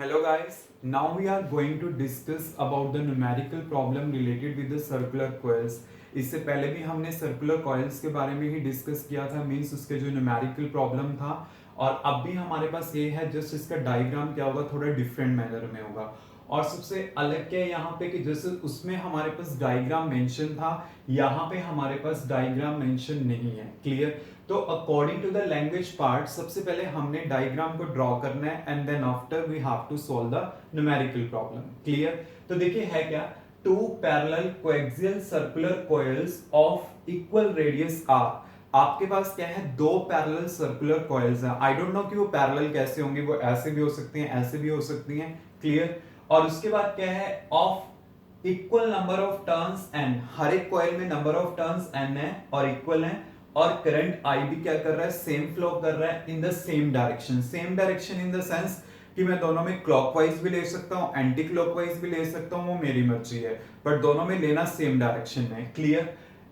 Hello guys, now we are going to discuss about the numerical problem related with the circular coils. इससे पहले भी हमने circular coils के बारे में ही डिस्कस किया था, मींस उसके जो न्यूमेरिकल प्रॉब्लम था। और अब भी हमारे पास ये है, जस्ट इसका डायग्राम क्या होगा थोड़ा डिफरेंट मैनर में होगा। और सबसे अलग क्या है यहाँ पे कि जैसे उसमें हमारे पास डायग्राम मेंशन था, यहाँ पे हमारे पास डायग्राम मेंशन नहीं है। क्लियर? तो according to the language part सबसे पहले हमने डायग्राम को ड्रॉ करना है and then after we have to solve the numerical problem. Clear? तो देखिए है क्या, two parallel coaxial circular coils of equal radius R. आपके पास क्या है, दो पैरेलल सर्कुलर कॉइल्स हैं। आई डोंट नो कि वो पैरेलल कैसे होंगे, वो ऐसे भी हो सकती हैं, ऐसे भी हो सकती हैं। क्लियर? और उसके बाद क्या है, of equal number of turns N, हर एक कॉइल में नंबर ऑफ टर्न्स एन है और इक्वल है। और करंट आई भी क्या कर रहा है, सेम फ्लो कर रहा है in the same direction. Same direction in the sense कि मैं दोनों में क्लॉकवाइज भी ले सकता हूं, एंटी क्लॉकवाइज भी ले सकता हूं, वो मेरी मर्जी है, बट दोनों में लेना सेम डायरेक्शन में। Clear?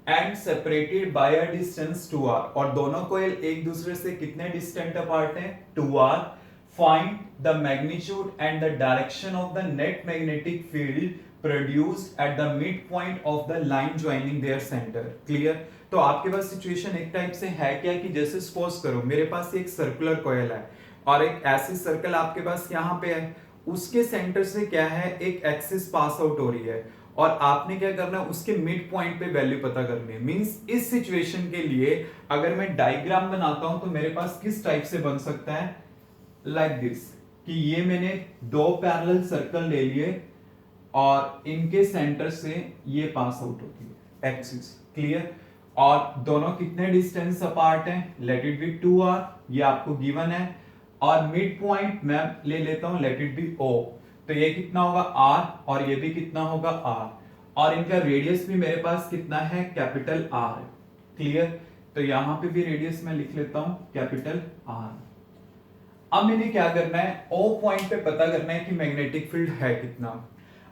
And separated by a distance 2r, और दोनों कॉइल एक दूसरे से कितने डिस्टेंट अपार्ट हैं, 2r। Find the magnitude and the direction of the net magnetic field produced at the mid point of the line joining there centre. Clear? तो आपके पास situation एक टाइप से है क्या कि जैसे सपोज करो मेरे पास एक सर्कुलर कॉइल है और एक ऐसी सर्कल आपके पास यहाँ पे है, उसके सेंटर से क्या है, एक एक्सिस पास आउट हो रही है और आपने क्या करना है, उसके मिड पॉइंट पे वैल्यू पता करनी है। मींस इस सिचुएशन के लिए अगर मैं डायग्राम बनाता हूं तो मेरे पास किस टाइप से बन सकता है, लाइक दिस, कि ये मैंने दो पैरेलल सर्कल ले लिए और इनके सेंटर से ये पास आउट होती है एक्सिस। क्लियर? और दोनों कितने डिस्टेंस अपार्ट हैं, लेट इट बी 2r, ये आपको गिवन है। और मिड पॉइंट मैं ले लेता हूं, लेट इट बी o, तो ये कितना होगा r और ये भी कितना होगा r, और इनका रेडियस भी मेरे पास कितना है, कैपिटल R है। क्लियर? तो यहां पे भी रेडियस मैं लिख लेता हूं कैपिटल R। अब मैंने क्या करना है, O पॉइंट पे पता करना है कि मैग्नेटिक फील्ड है कितना।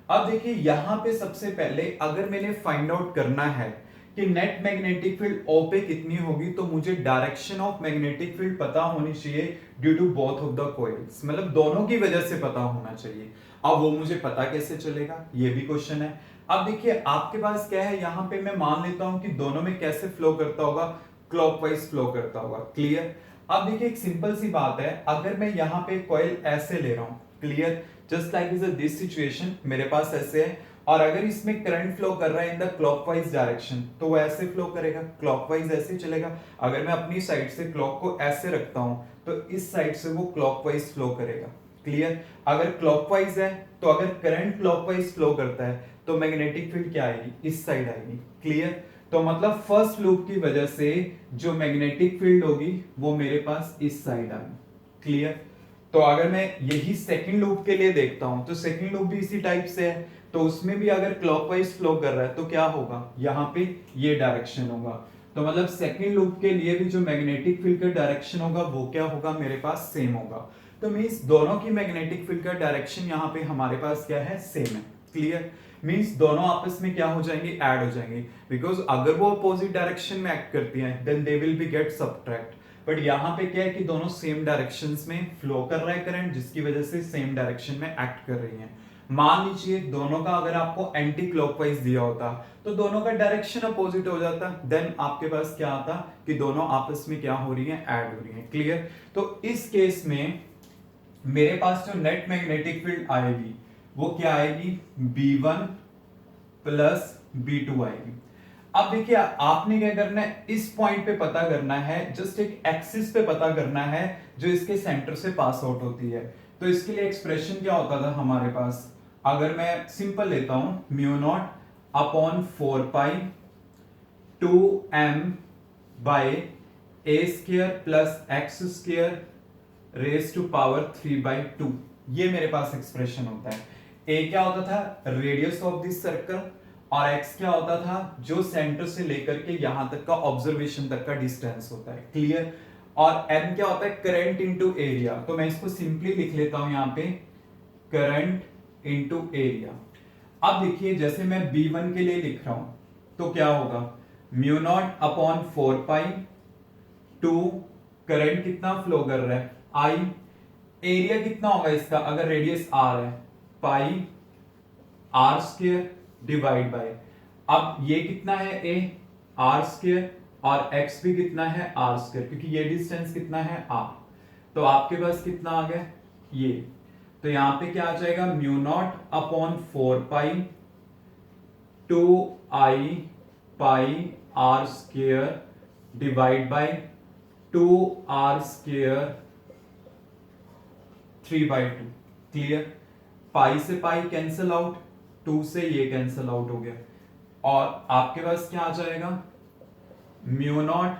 अब देखिए यहां पे सबसे पहले अगर मैंने फाइंड आउट करना है कि नेट मैग्नेटिक फील्ड O पे कितनी होगी, तो मुझे डायरेक्शन ऑफ मैग्नेटिक फील्ड पता होनी चाहिए due to both of the coils, मतलब दोनों की वजह से पता होना चाहिए। अब वो मुझे पता कैसे चलेगा, ये भी क्वेश्चन है। अब देखिए आपके पास क्या है, यहां पे मैं मान लेता हूं कि दोनों में कैसे फ्लो करता होगा, क्लॉकवाइज फ्लो करता होगा। क्लियर? अब देखिए एक सिंपल सी बात है, अगर मैं यहां पे कॉइल ऐसे ले रहा हूं, clear, just like this situation, मेरे पास ऐसे है और अगर इसमें करंट फ्लो कर रहा है इन द क्लॉकवाइज डायरेक्शन, तो वो ऐसे फ्लो करेगा, क्लॉकवाइज ऐसे चलेगा। अगर मैं अपनी साइड से क्लॉक को ऐसे रखता हूं तो इस साइड से वो क्लॉकवाइज फ्लो करेगा। क्लियर? अगर क्लॉकवाइज है तो अगर करंट क्लॉकवाइज फ्लो करता है तो मैग्नेटिक फील्ड क्या आएगी, इस साइड आएगी। क्लियर? तो मतलब फर्स्ट लूप की वजह से जो मैग्नेटिक फील्ड होगी वो मेरे पास इस साइड आएगी। क्लियर? तो अगर मैं यही सेकंड लूप के लिए देखता हूं तो सेकंड लूप भी इसी टाइप से है, तो उसमें भी अगर क्लॉकवाइज फ्लो कर रहा है तो क्या होगा, यहाँ पे ये डायरेक्शन होगा। तो मतलब सेकंड लूप के लिए भी जो मैग्नेटिक फील्ड का डायरेक्शन होगा वो क्या होगा, मेरे पास सेम होगा। तो मींस दोनों की मैग्नेटिक फील्ड का डायरेक्शन यहाँ पे हमारे पास क्या है, सेम है। क्लियर? मींस दोनों आपस में क्या हो जाएंगे, ऐड हो जाएंगे, बिकॉज अगर वो अपोजिट डायरेक्शन में एक्ट करती हैं then they will be get subtract. But यहाँ पे क्या है कि दोनों सेम डायरेक्शंस में फ्लो कर रहा है करंट, जिसकी वजह से सेम डायरेक्शन में एक्ट कर रही हैं। मान लीजिए दोनों का अगर आपको एंटी क्लॉकवाइज दिया होता तो दोनों का डायरेक्शन अपोजिट हो जाता, देन आपके पास क्या आता कि दोनों आपस में क्या हो रही हैं, ऐड हो रही हैं। क्लियर? तो इस केस में मेरे पास जो नेट मैग्नेटिक फील्ड आएगी वो क्या आएगी, B1 प्लस B2 आएगी। अब देखिए आपने क्या करना है, इस पॉइंट पे पता करना है, जस्ट एक एक्सिस पे पता करना है जो इसके सेंटर से पास आउट होती है। तो इसके लिए एक्सप्रेशन क्या होता था हमारे पास, अगर मैं सिंपल लेता हूं, mu naught upon 4 pi 2m by a square plus x square raise to power 3/2, ये मेरे पास एक्सप्रेशन होता है। ए क्या होता था, रेडियस ऑफ दिस सर्कल, और x क्या होता था, जो सेंटर से लेकर के यहां तक का ऑब्जर्वेशन तक का डिस्टेंस होता है। क्लियर? और m क्या होता है, करंट इनटू एरिया। तो मैं इसको सिंपली लिख लेता हूं यहां पे, करंट इनटू एरिया। अब देखिए जैसे मैं B1 के लिए लिख रहा हूं तो क्या होगा, mu naught upon 4 pi 2, current कितना फ्लो कर रहा है, I, एरिया कितना होगा इसका, अगर रेडियस आर है, पाई आर स्क्वायर डिवाइड बाय, अब ये कितना है ए, आर स्क्वायर, और एक्स भी कितना है आर स्क्वायर, क्योंकि ये डिस्टेंस कितना है आर, तो आपके पास कितना आ गया ये, तो यहां पे क्या आ जाएगा, mu naught upon 4 pi 2 I pi R square divide by 2 R square 3/2। Clear, pi से पाई कैंसिल आउट, 2 से ये कैंसिल आउट हो गया, और आपके पास क्या आ जाएगा, म्यू नॉट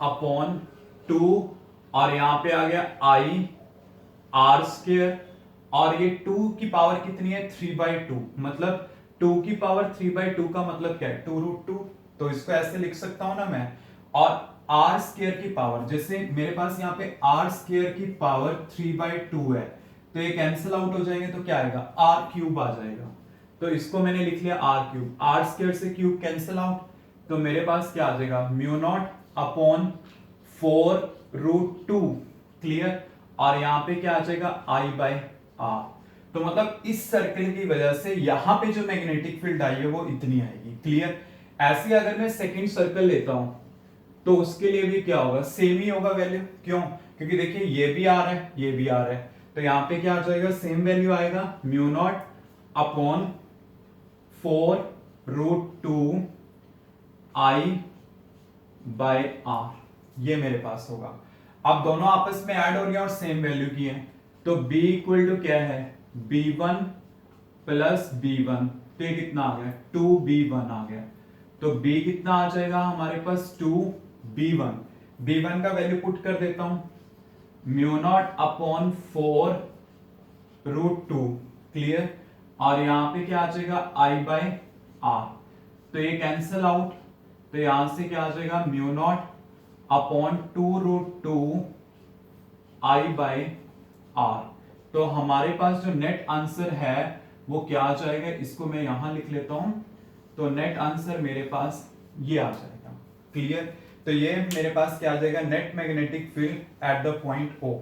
अपॉन 2, और यहां पे आ गया आई आर स्क्वायर, और ये 2 की पावर कितनी है 3/2, मतलब 2 की पावर 3/2 का मतलब क्या है 2√2, तो इसको ऐसे लिख सकता हूं ना मैं, और आर स्क्वायर की पावर, जैसे मेरे पास यहाँ पे आर स्क्वायर की पावर 3/2 है, तो ये कैंसिल आउट हो जाएंगे, तो क्या आएगा आर क्यूब आ जाएगा, तो इसको मैंने लिख लिया आर क्यूब, आर स्क्वायर से क्यूब कैंसिल आउट, तो मेरे पास क्या आ जाएगा म्यू नॉट अपॉन 4√2। क्लियर, और यहां पे क्या आ जाएगा आई बाय आर, तो मतलब इस सर्कल की वजह से यहां पे जो मैग्नेटिक फील्ड आई है वो इतनी आएगी। क्लियर, ऐसे अगर मैं सेकंड सर्कल लेता हूं तो उसके लिए भी क्या होगा, सेम ही होगा वैल्यू, क्यों, क्योंकि देखिए ये भी आ रहा है ये भी आ रहा है, तो यहां पे क्या आ जाएगा सेम वैल्यू आएगा, mu naught upon 4√2 I by R, ये मेरे पास होगा। अब दोनों आपस में ऐड हो रही है और सेम वैल्यू की है, तो b इक्वल टू क्या है b1 प्लस b1, तो ये कितना आ गया 2b1 आ गया, तो b कितना आ जाएगा हमारे पास 2b1, b1 का वैल्यू पुट कर देता हूं, म्यू नॉट अपॉन 4√2। क्लियर, और यहां पे क्या आ जाएगा i बाय आर, तो ये कैंसिल आउट, तो यहां से क्या आ जाएगा mu naught upon 2√2 I by R, तो हमारे पास जो नेट आंसर है वो क्या आ जाएगा, इसको मैं यहां लिख लेता हूं, तो नेट आंसर मेरे पास ये आ जाएगा। क्लियर, तो ये मेरे पास क्या आ जाएगा net magnetic field at the point O।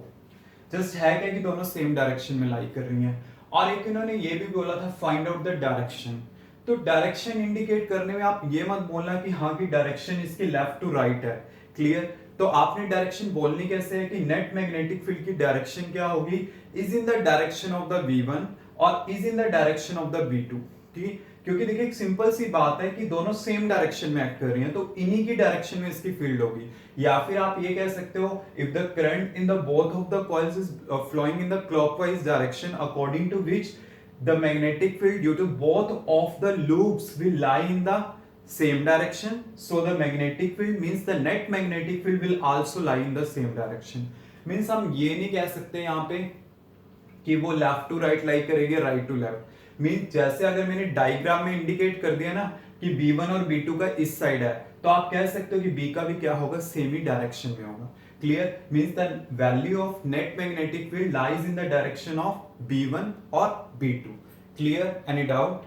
Just है क्या कि दोनों सेम डायरेक्शन में लाई कर रही हैं, और एक इन्होंने ये भी बोला था फाइंड आउट द डायरेक्शन, तो डायरेक्शन इंडिकेट करने में आप ये मत बोलना कि हाँ की डायरेक्शन इसकी लेफ्ट टू राइट है। क्लियर, तो आपने डायरेक्शन बोलनी कैसे है कि नेट मैग्नेटिक फील्ड की डायरेक्शन क्या होगी, is in the direction of the V1 और is in the direction of the V2। ठीक, क्योंकि देखिए एक सिंपल सी बात है कि दोनों सेम डायरेक्शन में एक्ट कर रही हैं, तो इन्हीं की डायरेक्शन में इसकी फील्ड होगी, या फिर आप ये कह सकते हो if the current in the both of the coils is flowing in the clockwise direction according to which the magnetic field due to both of the loops will lie in the same direction, so the magnetic field means the net magnetic field will also lie in the same direction। means हम ये नहीं कह सकते यहाँ पे कि वो left to right लाई करेगी राइट टू लेफ्ट, मीन्स जैसे अगर मैंने डायग्राम में इंडिकेट कर दिया ना कि B1 और B2 का इस साइड है, तो आप कह सकते हो कि B का भी क्या होगा सेम ही डायरेक्शन में होगा। Clear, means the value of net magnetic field lies in the direction of B1 or B2। Clear, any doubt?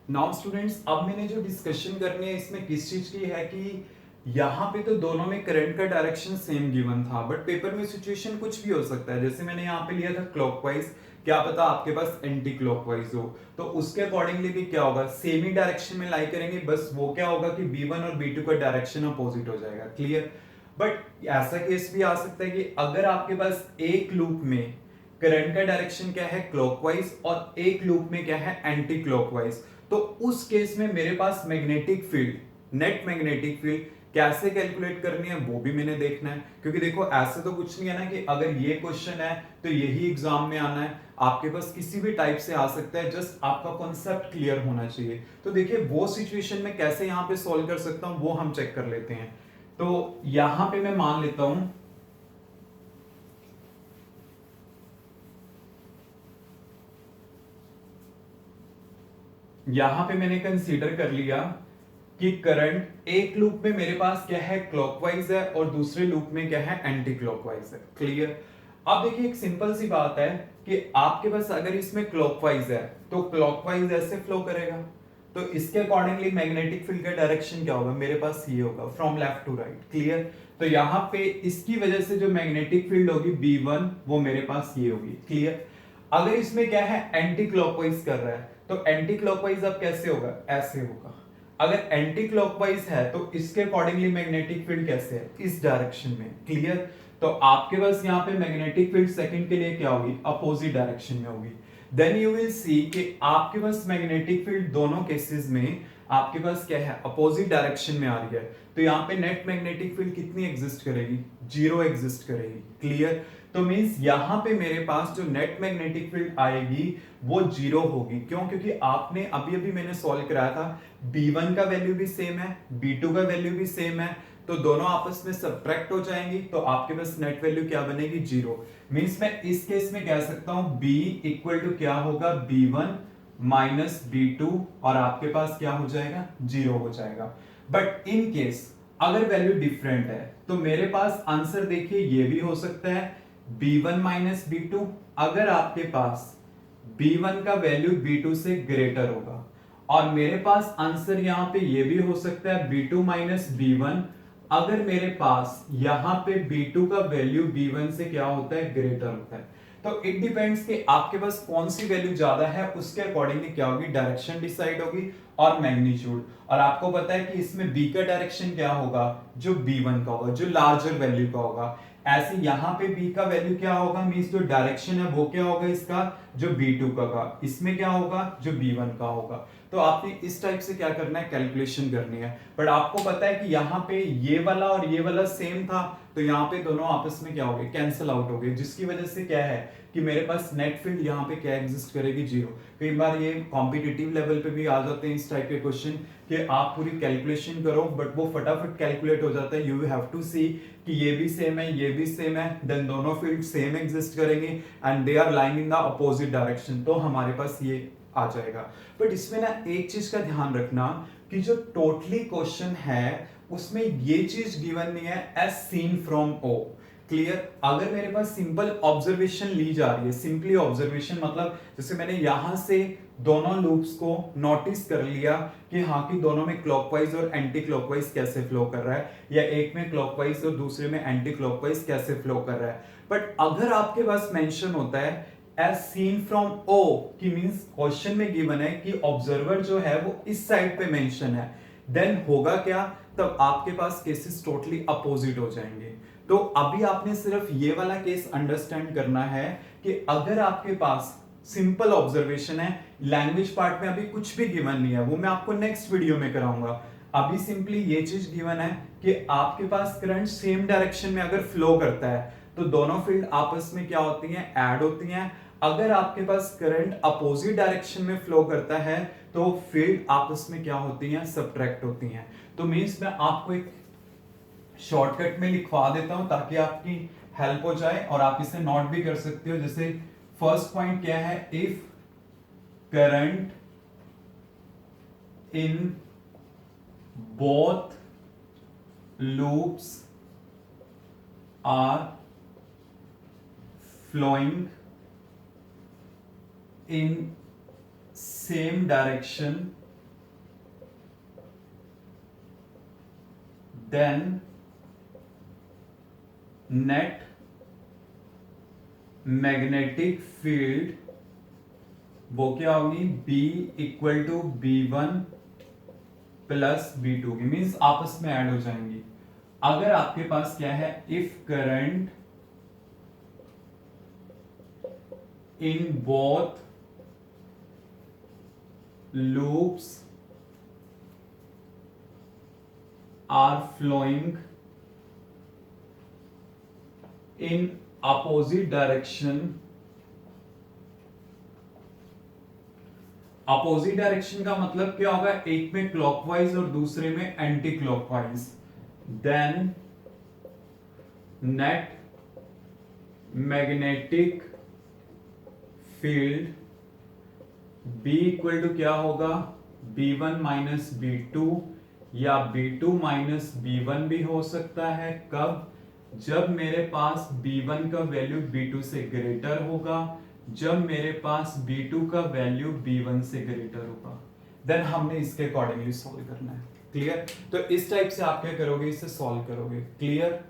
Now students, अब मैंने जो डिस्कशन करनी है इसमें किस चीज की है कि यहाँ पे तो दोनों में करंट का डायरेक्शन सेम गिवन था, बट पेपर में सिचुएशन कुछ भी हो सकता है, जैसे मैंने यहाँ पे लिया था क्लॉकवाइज, क्या पता आपके पास एंटी क्लॉकवाइज हो, तो उसके अकॉर्डिंगली भी क्या होगा सेम ही डायरेक्शन में लाई करेंगे, बस वो क्या होगा कि B1 और B2 का डायरेक्शन अपोजिट हो जाएगा। क्लियर, बट ऐसा केस भी आ सकता है कि अगर आपके पास एक लूप में करंट का डायरेक्शन क्या है क्लॉकवाइज और एक लूप में क्या है एंटी क्लॉकवाइज, तो उस केस में मेरे पास magnetic field net magnetic field कैसे कैलकुलेट करनी है वो भी मैंने देखना है, क्योंकि देखो ऐसे तो कुछ नहीं है ना कि अगर ये क्वेश्चन है तो यही एग्जाम में आना है, आपके पास किसी भी टाइप से आ सकता है, जस्ट आपका कॉन्सेप्ट क्लियर होना चाहिए। तो देखिए वो सिचुएशन में कैसे यहाँ पे सॉल्व कर सकता हूँ वो हम चेक कर लेते हैं। तो यहां पे मैं मान लेता हूं यहां पे मैंने कंसीडर कर लिया कि करंट एक लूप में मेरे पास क्या है क्लॉकवाइज है और दूसरे लूप में क्या है एंटी क्लॉकवाइज है। क्लियर, अब देखिए एक सिंपल सी बात है कि आपके पास अगर इसमें क्लॉकवाइज है तो क्लॉकवाइज ऐसे फ्लो करेगा, तो इसके अकॉर्डिंगली मैग्नेटिक फील्ड का डायरेक्शन क्या होगा मेरे पास ये होगा from left to right. Clear, तो यहाँ पे इसकी वजह से जो मैग्नेटिक फील्ड होगी B1 वो मेरे पास ये होगी। क्लियर? अगर इसमें क्या है, एंटी क्लॉकवाइज कर रहा है, तो एंटी क्लॉकवाइज अब कैसे होगा, ऐसे होगा। अगर एंटी क्लॉकवाइज है तो इसके अकॉर्डिंगली मैग्नेटिक फील्ड कैसे है, इस डायरेक्शन में। क्लियर? तो आपके पास यहाँ पे मैग्नेटिक फील्ड सेकंड के लिए क्या होगी, अपोजिट डायरेक्शन में होगी। देन यू विल सी कि आपके पास मैग्नेटिक फील्ड दोनों केसेस में आपके पास क्या है, अपोजिट डायरेक्शन में आ रही है। तो यहाँ पे नेट मैग्नेटिक फील्ड कितनी एग्जिस्ट करेगी, 0 एग्जिस्ट करेगी। क्लियर? तो मींस यहाँ पे मेरे पास जो नेट मैग्नेटिक फील्ड आएगी वो 0 होगी। क्यों? क्योंकि आपने अभी अभी मैंने सॉल्व कराया था, B1 का वैल्यू भी सेम है, B2 का वैल्यू भी सेम है, तो दोनों आपस में सब्ट्रैक्ट हो जाएंगी, तो आपके पास नेट वैल्यू क्या बनेगी, 0। मींस मैं इस केस में कह सकता हूं B इक्वल टू क्या होगा, B1 माइनस B2, और आपके पास क्या हो जाएगा, 0 हो जाएगा। बट इन केस अगर वैल्यू डिफरेंट है तो मेरे पास आंसर देखिए ये भी हो सकता है B1 माइनस B2, अगर आपके पास B1 का वैल्यू B2 से ग्रेटर होगा, और मेरे पास आंसर यहां पे ये भी हो सकता है B2 माइनस B1, अगर मेरे पास यहां पे B2 का वैल्यू B1 से क्या होता है, ग्रेटर होता है। तो इट डिपेंड्स कि आपके पास कौन सी वैल्यू ज्यादा है, उसके अकॉर्डिंगली क्या होगी, डायरेक्शन डिसाइड होगी और मैग्नीट्यूड। और आपको पता है कि इसमें B का डायरेक्शन क्या होगा, जो B1 का होगा, जो लार्जर वैल्यू का होगा। ऐसे यहां पे B का वैल्यू क्या होगा, मींस जो डायरेक्शन है वो क्या होगा इसका, जो B2 का होगा, इसमें क्या होगा, जो B1 का होगा। तो आपने इस टाइप से क्या करना है, कैलकुलेशन करनी है। बट आपको पता है कि यहाँ पे ये वाला और ये वाला सेम था, तो यहाँ पे दोनों आपस में क्या हो गए, कैंसिल आउट हो गए, जिसकी वजह से क्या है कि मेरे पास नेट फील्ड यहाँ पे क्या एग्जिस्ट करेगी, 0। कई बार ये कॉम्पिटिटिव लेवल पे भी आ जाते हैं इस टाइप के क्वेश्चन कि आप पूरी कैलकुलेशन करो बट वो फटाफट कैलकुलेट हो जाता है। यू हैव टू सी कि ये भी सेम है, ये भी सेम है, देन दोनों फील्ड सेम एग्जिस्ट करेंगे and they are lying in the opposite direction, तो हमारे पास ये आ जाएगा। बट इसमें ना एक चीज का ध्यान रखना कि जो टोटली क्वेश्चन है उसमें ये चीज गिवन नहीं है, as seen from O. Clear? अगर मेरे पास सिंपल ऑब्जर्वेशन ली जा रही है, सिंपली ऑब्जर्वेशन मतलब जैसे मैंने यहां से दोनों लूप्स को नोटिस कर लिया कि हाँ कि दोनों में क्लॉकवाइज और एंटी क्लॉकवाइज कैसे फ्लो कर रहा है, या एक में क्लॉकवाइज और दूसरे में एंटी क्लॉकवाइज कैसे फ्लो कर रहा है। बट अगर आपके पास मेंशन होता है एज सीन फ्रॉम ओ, कि मींस क्वेश्चन में गिवन है कि ऑब्जर्वर जो है वो इस साइड पे मेंशन है, देन होगा क्या, तब आपके पास केसेस टोटली अपोजिट हो जाएंगे। तो अभी आपने सिर्फ ये वाला केस अंडरस्टैंड करना है कि अगर आपके पास सिंपल ऑब्जर्वेशन है, लैंग्वेज पार्ट में अभी कुछ भी गिवन नहीं है, वो मैं आपको नेक्स्ट वीडियो में कराऊंगा। अभी सिंपली ये चीज गिवन है कि आपके पास करंट सेम डायरेक्शन में अगर फ्लो करता है तो दोनों फील्ड आपस में क्या होती हैं, ऐड होती हैं। अगर आपके पास करंट अपोजिट डायरेक्शन में फ्लो करता है तो फील्ड आपस में क्या होती हैं, सब्ट्रैक्ट होती हैं। तो मींस मैं आपको एक शॉर्टकट में लिखवा देता हूं ताकि आपकी हेल्प हो जाए और आप इसे नोट भी कर सकते हो। जैसे फर्स्ट पॉइंट क्या है, if current in both loops are flowing in same direction, then net magnetic field वो क्या होगी, B equal to B1 plus B2 की, मीन्स आपस में ऐड हो जाएंगी। अगर आपके पास क्या है, if current in both loops are flowing in opposite direction, opposite direction का मतलब क्या होगा, एक में क्लॉकवाइज और दूसरे में anti clockwise, then net magnetic field B equal to क्या होगा, B1 माइनस B2, या B2 माइनस B1 भी हो सकता है। कब, जब मेरे पास B1 का वैल्यू B2 से ग्रेटर होगा, जब मेरे पास B2 का वैल्यू B1 से ग्रेटर होगा। देन हमने इसके अकॉर्डिंगली सोल्व करना है। क्लियर? तो इस टाइप से आप क्या करोगे, इसे सॉल्व करोगे। क्लियर?